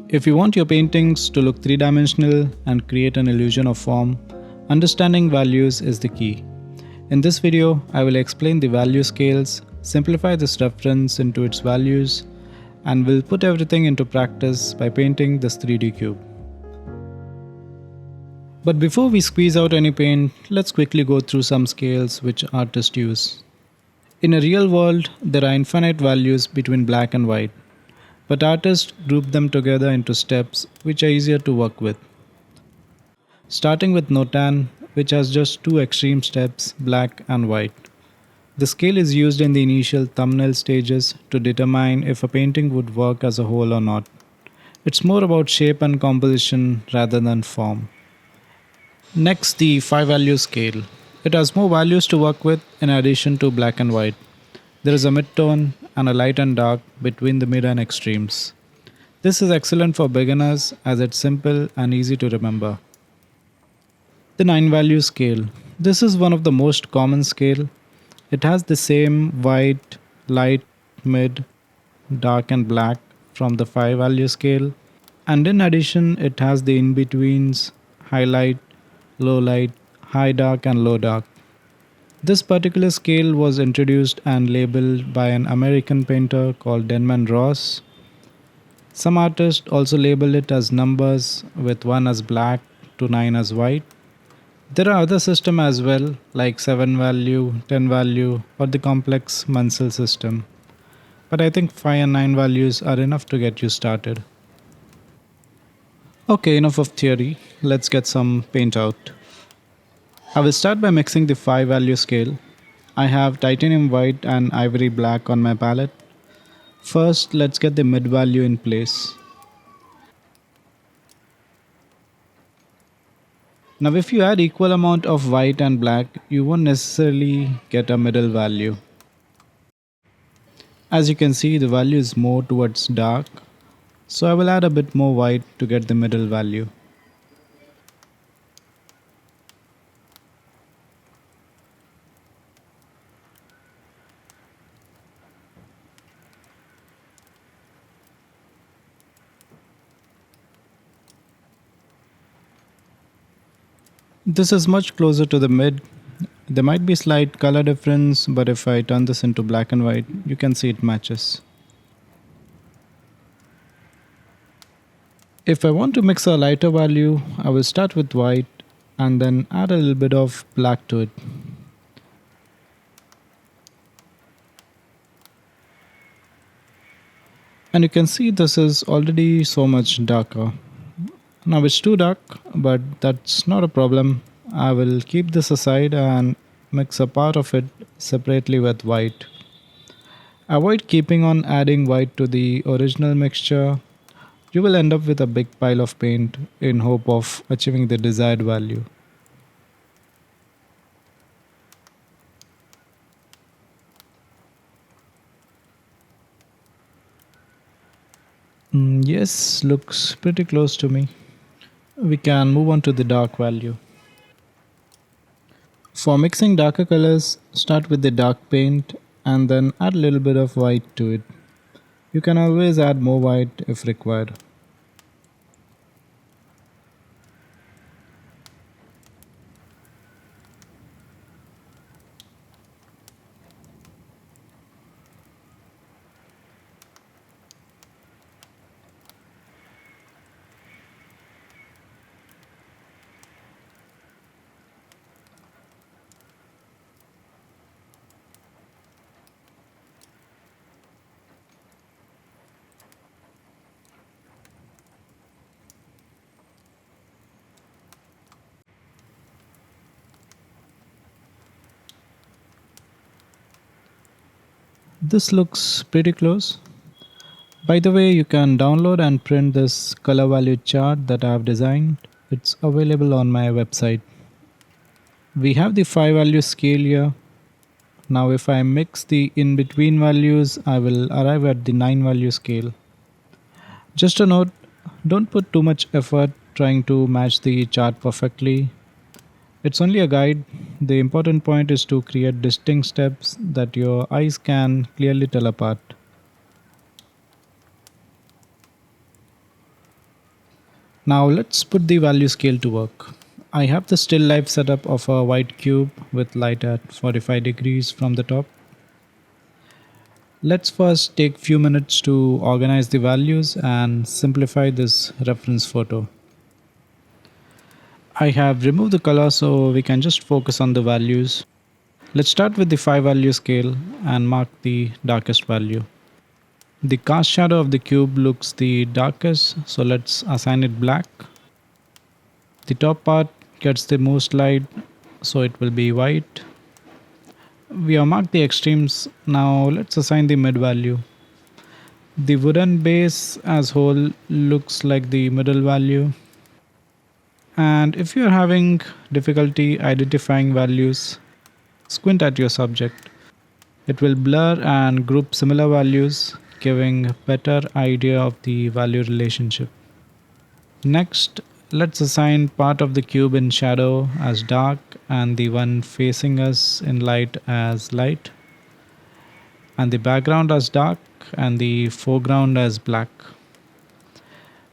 If you want your paintings to look three-dimensional and create an illusion of form, understanding values is the key. In this video, I will explain the value scales, simplify this reference into its values, and will put everything into practice by painting this 3D cube. But before we squeeze out any paint, let's quickly go through some scales which artists use. In a real world, there are infinite values between black and white, but artists group them together into steps which are easier to work with. Starting with Notan, which has just two extreme steps, black and white. The scale is used in the initial thumbnail stages to determine if a painting would work as a whole or not. It's more about shape and composition rather than form. Next, the 5 value scale. It has more values to work with in addition to black and white. There is a mid-tone and a light and dark between the mid and extremes. This is excellent for beginners as it's simple and easy to remember. The 9 value scale. This is one of the most common scale. It has the same white, light, mid, dark and black from the 5 value scale. And in addition, it has the in-betweens, highlight, low light, high dark and low dark. This particular scale was introduced and labeled by an American painter called Denman Ross. Some artists also label it as numbers with 1 as black to 9 as white. There are other systems as well like 7 value, 10 value or the complex Munsell system. But I think 5 and 9 values are enough to get you started. Okay, enough of theory. Let's get some paint out. I will start by mixing the 5 value scale. I have titanium white and ivory black on my palette. First, let's get the mid value in place. Now if you add equal amount of white and black, you won't necessarily get a middle value. As you can see, the value is more towards dark, so I will add a bit more white to get the middle value. This is much closer to the mid. There might be slight color difference, but if I turn this into black and white, you can see it matches. If I want to mix a lighter value, I will start with white and then add a little bit of black to it. And you can see this is already so much darker. Now it's too dark, but that's not a problem. I will keep this aside and mix a part of it separately with white. Avoid keeping on adding white to the original mixture. You will end up with a big pile of paint in hope of achieving the desired value. Yes, looks pretty close to me. We can move on to the dark value. For mixing darker colors, start with the dark paint and then add a little bit of white to it. You can always add more white if required. This looks pretty close. By the way, you can download and print this color value chart that I have designed. It's available on my website. We have the 5 value scale here. Now if I mix the in-between values, I will arrive at the 9 value scale. Just a note, don't put too much effort trying to match the chart perfectly. It's only a guide. The important point is to create distinct steps that your eyes can clearly tell apart. Now let's put the value scale to work. I have the still life setup of a white cube with light at 45 degrees from the top. Let's first take few minutes to organize the values and simplify this reference photo. I have removed the color so we can just focus on the values. Let's start with the 5 value scale and mark the darkest value. The cast shadow of the cube looks the darkest, so let's assign it black. The top part gets the most light, so it will be white. We have marked the extremes. Now let's assign the mid value. The wooden base as whole looks like the middle value. And if you're having difficulty identifying values, squint at your subject. It will blur and group similar values, giving a better idea of the value relationship. Next, let's assign part of the cube in shadow as dark and the one facing us in light as light, and the background as dark and the foreground as black.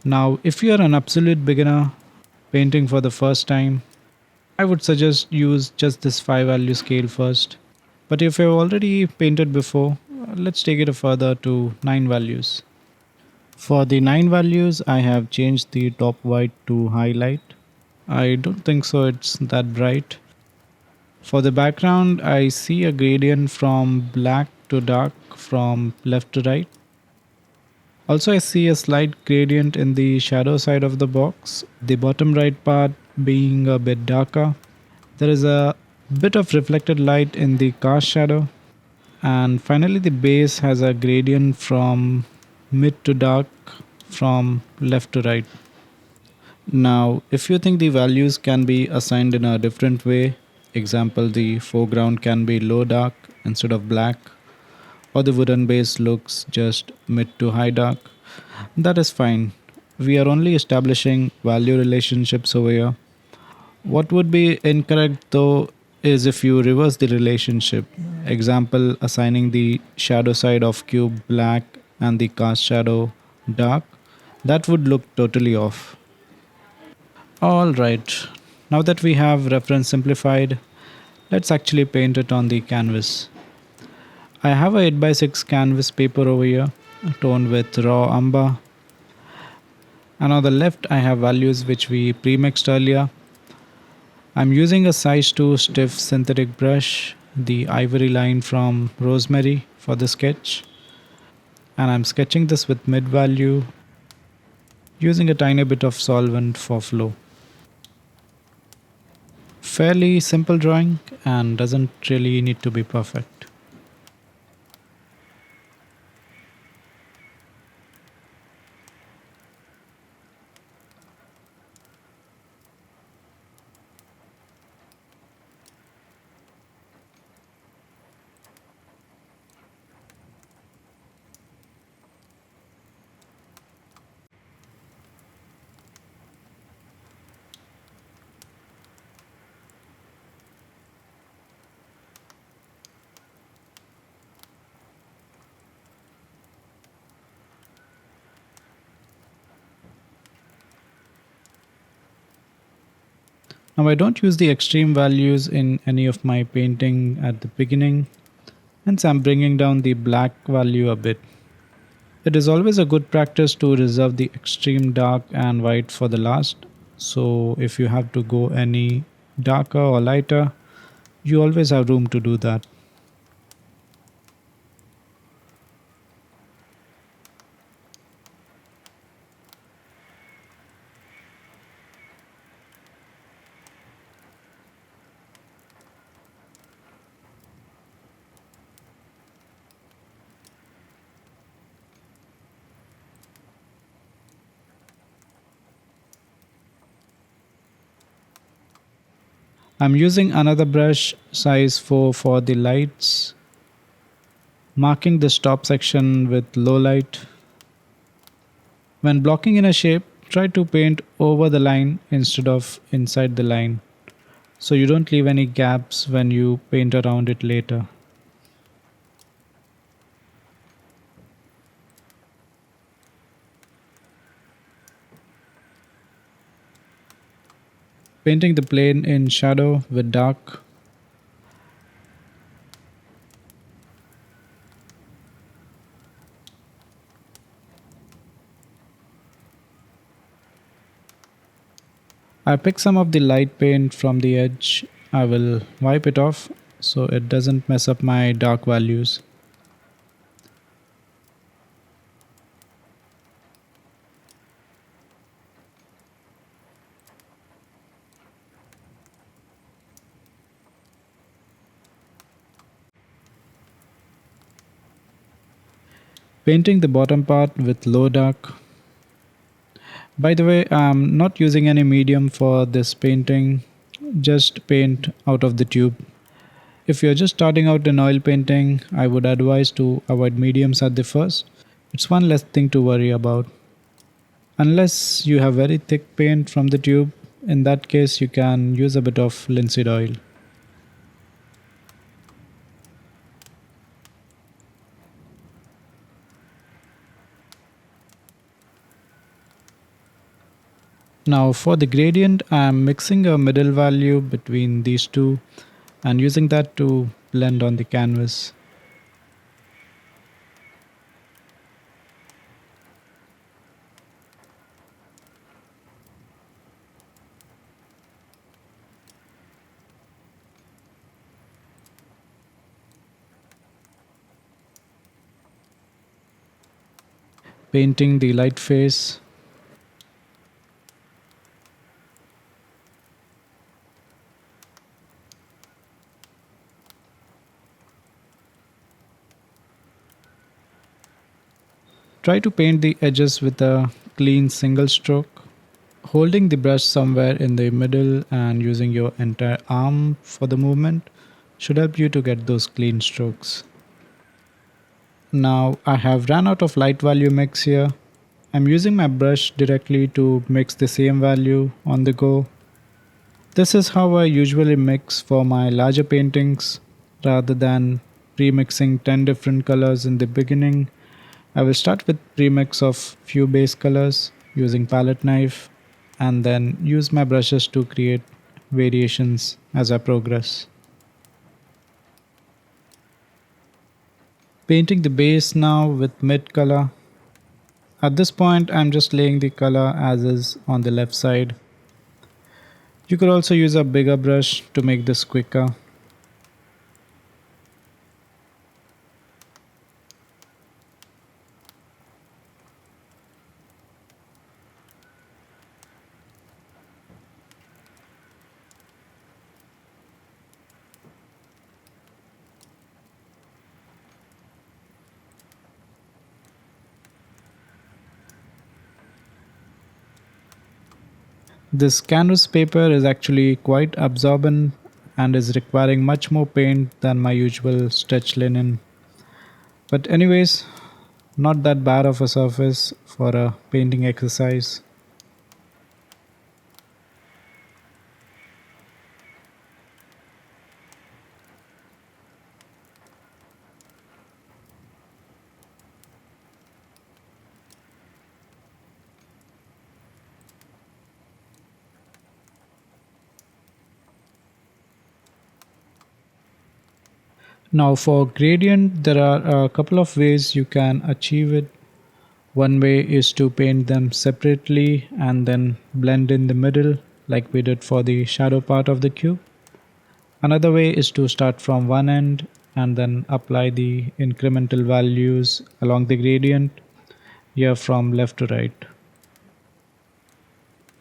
Now, if you are an absolute beginner painting for the first time, I would suggest use just this 5 value scale first. But if you've already painted before, let's take it further to 9 values. For the 9 values, I have changed the top white to highlight. I don't think so it's that bright. For the background, I see a gradient from black to dark from left to right. Also, I see a slight gradient in the shadow side of the box, the bottom right part being a bit darker. There is a bit of reflected light in the cast shadow. And finally, the base has a gradient from mid to dark from left to right. Now, if you think the values can be assigned in a different way, example, the foreground can be low dark instead of black, or the wooden base looks just mid to high dark, that is fine. We are only establishing value relationships over here. What would be incorrect though is if you reverse the relationship. Example, assigning the shadow side of cube black and the cast shadow dark. That would look totally off. Alright, now that we have reference simplified, let's actually paint it on the canvas. I have a 8x6 canvas paper over here, toned with raw umber. And on the left, I have values which we pre-mixed earlier. I'm using a size 2 stiff synthetic brush, the ivory line from Rosemary for the sketch. And I'm sketching this with mid value using a tiny bit of solvent for flow. Fairly simple drawing and doesn't really need to be perfect. Now I don't use the extreme values in any of my painting at the beginning, hence I'm bringing down the black value a bit. It is always a good practice to reserve the extreme dark and white for the last. So if you have to go any darker or lighter, you always have room to do that. I'm using another brush size 4 for the lights, marking this top section with low light. When blocking in a shape, try to paint over the line instead of inside the line, so you don't leave any gaps when you paint around it later. Painting the plane in shadow with dark. I pick some of the light paint from the edge. I will wipe it off so it doesn't mess up my dark values. Painting the bottom part with low dark. By the way, I'm not using any medium for this painting, just paint out of the tube. If you're just starting out in oil painting, I would advise to avoid mediums at the first. It's one less thing to worry about. Unless you have very thick paint from the tube, in that case, you can use a bit of linseed oil. Now, for the gradient, I'm mixing a middle value between these two and using that to blend on the canvas. Painting the light face. Try to paint the edges with a clean single stroke. Holding the brush somewhere in the middle and using your entire arm for the movement should help you to get those clean strokes. Now I have ran out of light value mix here. I'm using my brush directly to mix the same value on the go. This is how I usually mix for my larger paintings rather than pre-mixing 10 different colors in the beginning. I will start with premix of few base colors using palette knife and then use my brushes to create variations as I progress. Painting the base now with mid color. At this point I'm just laying the color as is on the left side. You could also use a bigger brush to make this quicker. This canvas paper is actually quite absorbent and is requiring much more paint than my usual stretch linen. But anyways, not that bad of a surface for a painting exercise. Now for gradient, there are a couple of ways you can achieve it. One way is to paint them separately and then blend in the middle like we did for the shadow part of the cube. Another way is to start from one end and then apply the incremental values along the gradient here from left to right.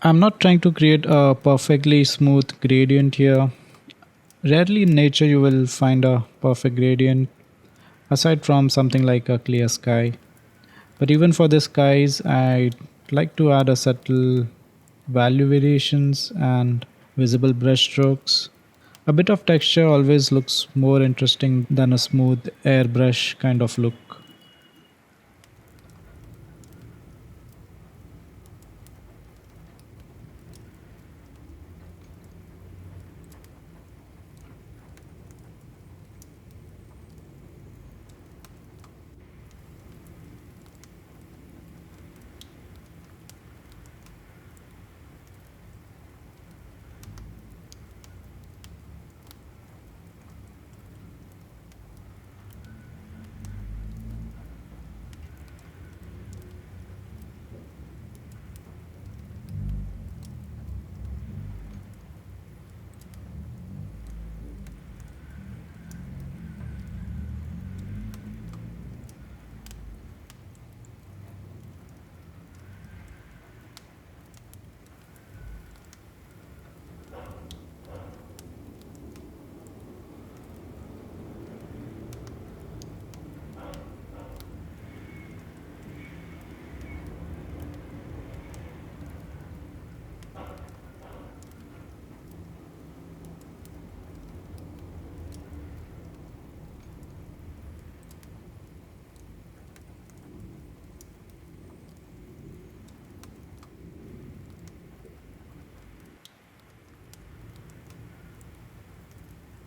I'm not trying to create a perfectly smooth gradient here. Rarely in nature you will find a perfect gradient aside from something like a clear sky. But even for the skies, I like to add a subtle value variations and visible brush strokes. A bit of texture always looks more interesting than a smooth airbrush kind of look.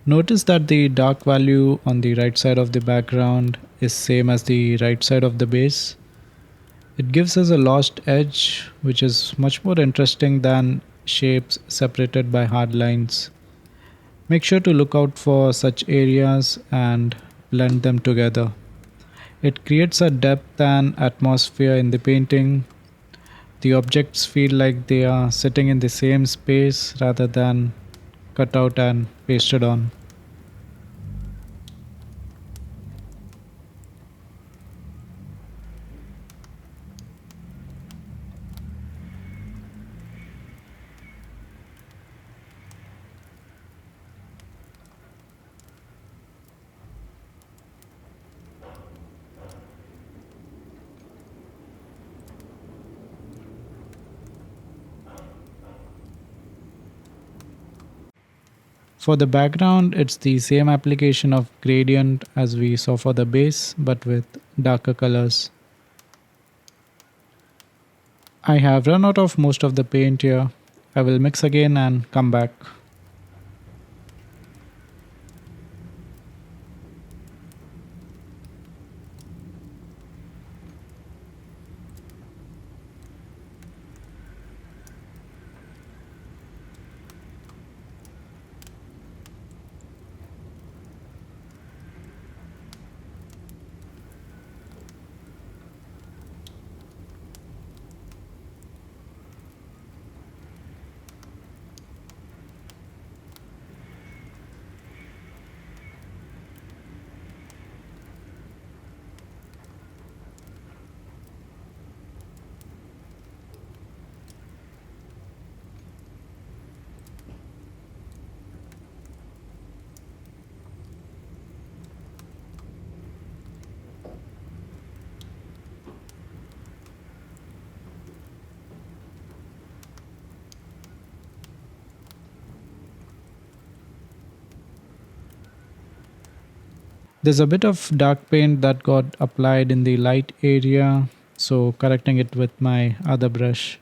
Notice that the dark value on the right side of the background is same as the right side of the base. It gives us a lost edge, which is much more interesting than shapes separated by hard lines. Make sure to look out for such areas and blend them together. It creates a depth and atmosphere in the painting. The objects feel like they are sitting in the same space rather than cut out and pasted on. For the background, it's the same application of gradient as we saw for the base, but with darker colors. I have run out of most of the paint here. I will mix again and come back. There's a bit of dark paint that got applied in the light area, so correcting it with my other brush.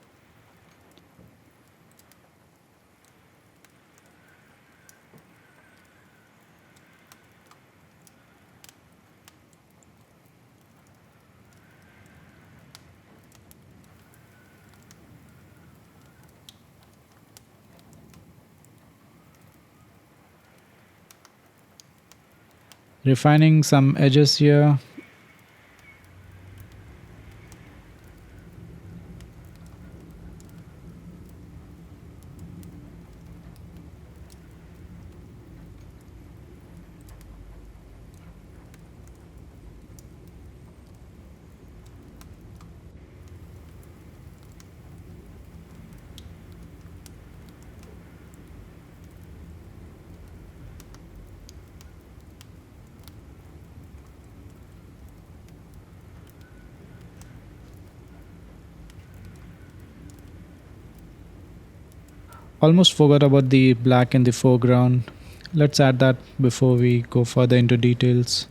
Refining some edges here. Almost forgot about the black in the foreground. Let's add that before we go further into details.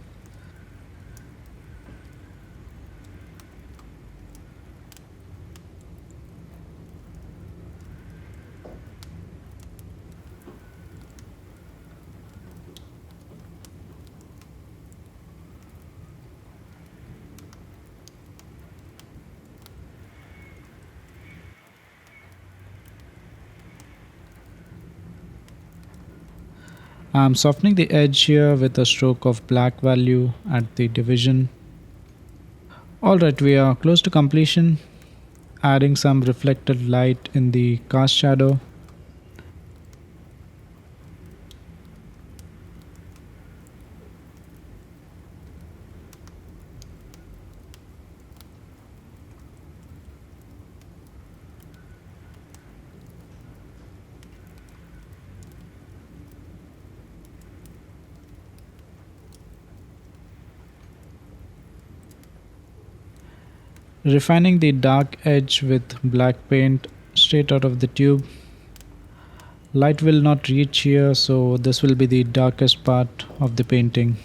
I'm softening the edge here with a stroke of black value at the division. Alright, we are close to completion. Adding some reflected light in the cast shadow. Refining the dark edge with black paint straight out of the tube. Light will not reach here, so this will be the darkest part of the painting.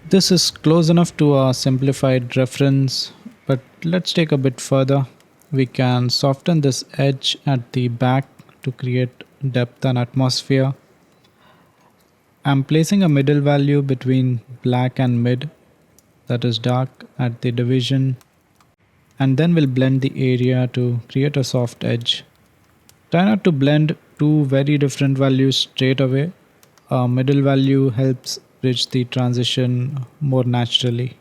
This is close enough to a simplified reference, But let's take a bit further. We can soften this edge at the back to create depth and atmosphere. I'm placing a middle value between black and mid, that is dark, at the division, and then we'll blend the area to create a soft edge. Try not to blend two very different values straight away. A middle value helps bridge the transition more naturally.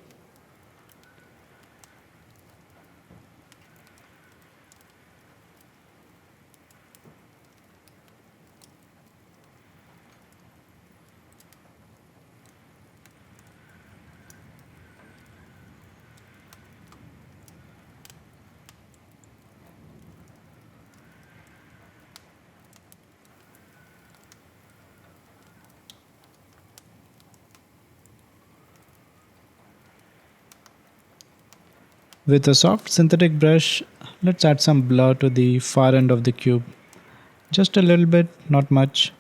With a soft synthetic brush, let's add some blur to the far end of the cube. Just a little bit, not much.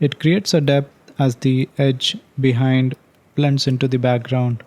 It creates a depth as the edge behind blends into the background.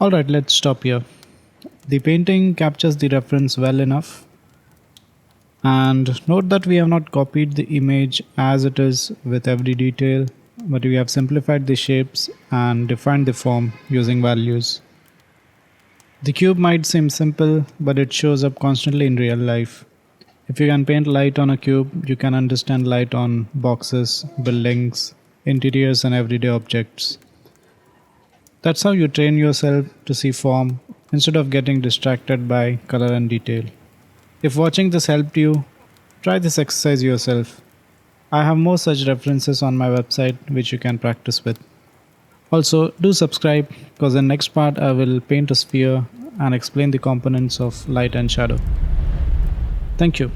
Alright, let's stop here. The painting captures the reference well enough. And note that we have not copied the image as it is with every detail, but we have simplified the shapes and defined the form using values. The cube might seem simple, but it shows up constantly in real life. If you can paint light on a cube, you can understand light on boxes, buildings, interiors, and everyday objects. That's how you train yourself to see form instead of getting distracted by color and detail. If watching this helped you, try this exercise yourself. I have more such references on my website which you can practice with. Also, do subscribe because in next part I will paint a sphere and explain the components of light and shadow. Thank you.